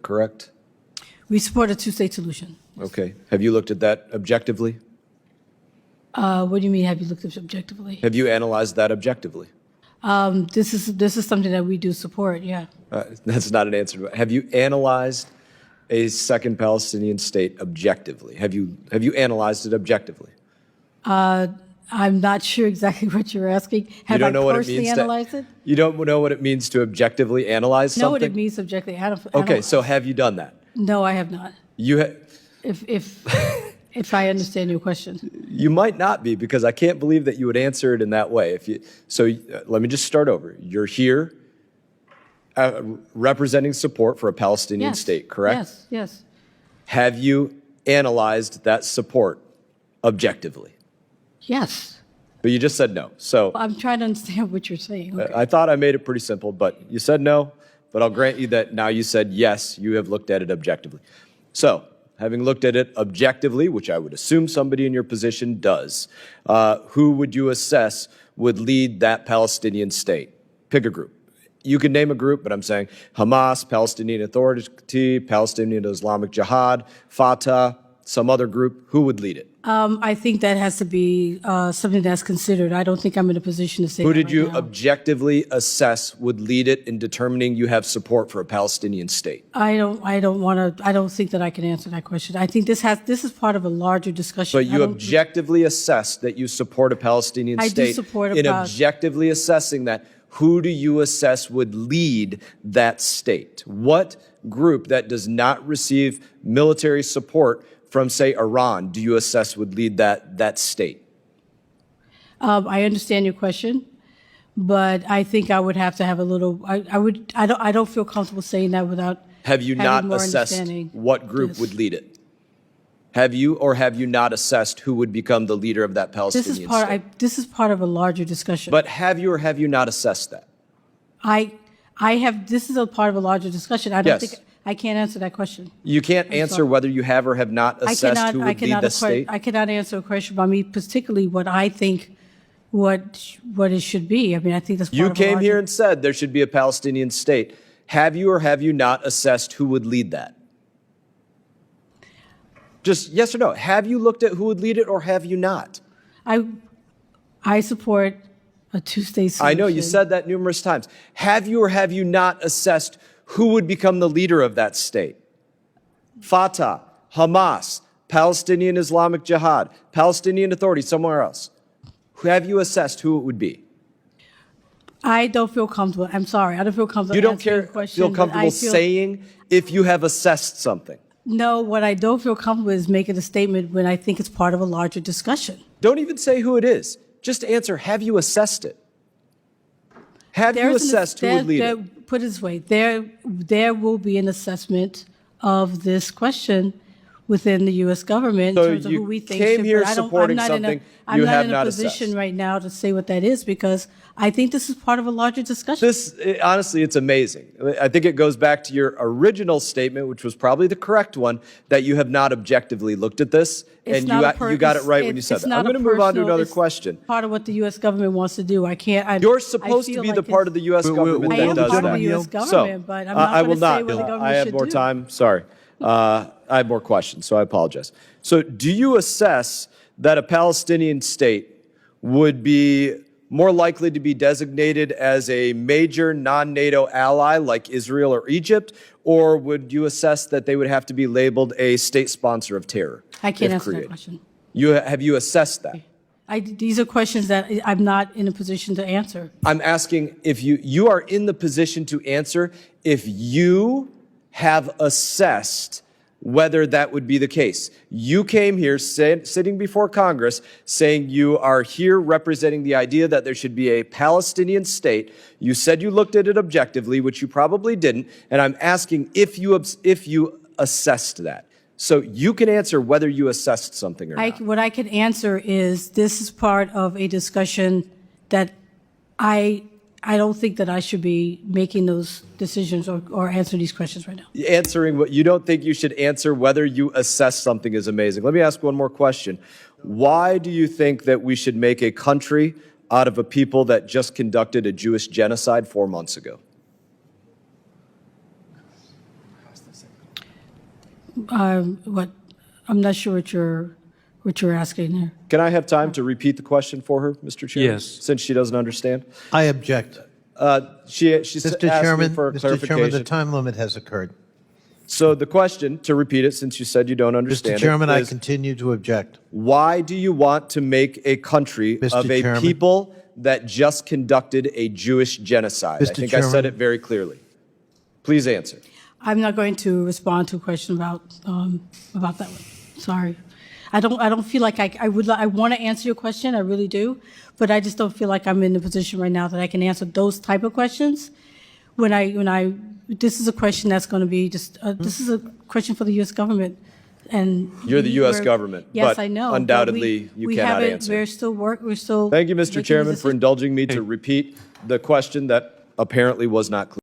correct? We support a two-state solution. Okay. Have you looked at that objectively? What do you mean, have you looked at it objectively? Have you analyzed that objectively? This is something that we do support, yeah. That's not an answer. Have you analyzed a second Palestinian state objectively? Have you analyzed it objectively? I'm not sure exactly what you're asking. Have I personally analyzed it? You don't know what it means to objectively analyze something? Know what it means objectively. Okay, so have you done that? No, I have not. If I understand your question. You might not be, because I can't believe that you would answer it in that way. Let me just start over. You're here representing support for a Palestinian state, correct? Yes, yes. Have you analyzed that support objectively? Yes. But you just said no. So I'm trying to understand what you're saying. Okay. I thought I made it pretty simple, but you said no. But I'll grant you that now you said yes, you have looked at it objectively. So, having looked at it objectively, which I would assume somebody in your position does, who would you assess would lead that Palestinian state? Pick a group. You can name a group, but I'm saying Hamas, Palestinian Authority, Palestinian Islamic Jihad, Fatah, some other group. Who would lead it? I think that has to be something that's considered. I don't think I'm in a position to say Who that did you right now. objectively assess would lead it in determining you have support for a Palestinian state? I don't think that I can answer that question. I think this is part of a larger discussion. But you objectively assessed that you support a Palestinian state. I do support in objectively assessing that, who do you assess would lead that state? What group that does not receive military support from, say, Iran, do you assess would lead that state? I understand your question, but I think I would have to have a little. I don't feel comfortable saying that without. Have you not assessed what group would lead it? Have you or have you not assessed who would become the leader of that Palestinian state? This is part of a larger discussion. But have you or have you not assessed that? I have. This is a part of a larger discussion. I don't think. I can't answer that question. You can't answer whether you have or have not assessed who would lead the state? I cannot answer a question about me, particularly what I think what it should be. I mean, I think that's part of a larger... You came here and said there should be a Palestinian state. Have you or have you not assessed who would lead that? Just yes or no. Have you looked at who would lead it or have you not? I support a two-state solution. I know, you said that numerous times. Have you or have you not assessed who would become the leader of that state? Fatah, Hamas, Palestinian Islamic Jihad, Palestinian Authority, somewhere else. Have you assessed who it would be? I don't feel comfortable. I'm sorry. I don't feel comfortable. You don't feel comfortable saying if you have assessed something? No, what I don't feel comfortable is making a statement when I think it's part of a larger discussion. Don't even say who it is. Just answer, have you assessed it? Have you assessed who would lead it? Put it this way, there will be an assessment of this question within the U.S. government in terms of who we think should. I'm not in a position right now to say what that is because I think this is part of a larger discussion. Honestly, it's amazing. I think it goes back to your original statement, which was probably the correct one, that you have not objectively looked at this, and you got it right when you said that. I'm going to move on to another question. Part of what the U.S. government wants to do. I can't. You're supposed to be the part of the U.S. government that does that. I am part of the U.S. government, but I'm not going to say what the government should do. I have more time. Sorry. I have more questions, so I apologize. So do you assess that a Palestinian state would be more likely to be designated as a major non-NATO ally like Israel or Egypt, or would you assess that they would have to be labeled a state sponsor of terror? I can't answer that question. Have you assessed that? These are questions that I'm not in a position to answer. I'm asking if you are in the position to answer if you have assessed whether that would be the case. You came here sitting before Congress saying you are here representing the idea that there should be a Palestinian state. You said you looked at it objectively, which you probably didn't, and I'm asking if you assessed that. So you can answer whether you assessed something or not. What I can answer is this is part of a discussion that I don't think that I should be making those decisions or answer these questions right now. Answering what you don't think you should answer whether you assess something is amazing. Let me ask one more question. Why do you think that we should make a country out of a people that just conducted a Jewish genocide 4 months ago? What, I'm not sure what you're asking there. Can I have time to repeat the question for her, Mr. Chairman? Yes. Since she doesn't understand. I object. She Mr. asked Chairman, me for a Mr. clarification. Chairman, the time limit has occurred. So the question, to repeat it, since you said you don't understand Mr. Chairman, I is, continue to object. why do you want to make a country Mr. of a Chairman. people that just conducted a Jewish genocide? Mr. I think I said Chairman. it very clearly. Please answer. I'm not going to respond to a question about that one. Sorry. I don't feel like I want to answer your question. I really do. But I just don't feel like I'm in the position right now that I can answer those type of questions. This is a question that's going to be this is a question for the U.S. government. And You're the U.S. government. Yes, but I know. Undoubtedly, you cannot answer. We're still. Thank you, Mr. making Chairman, this for indulging me to repeat the question that apparently was not clear.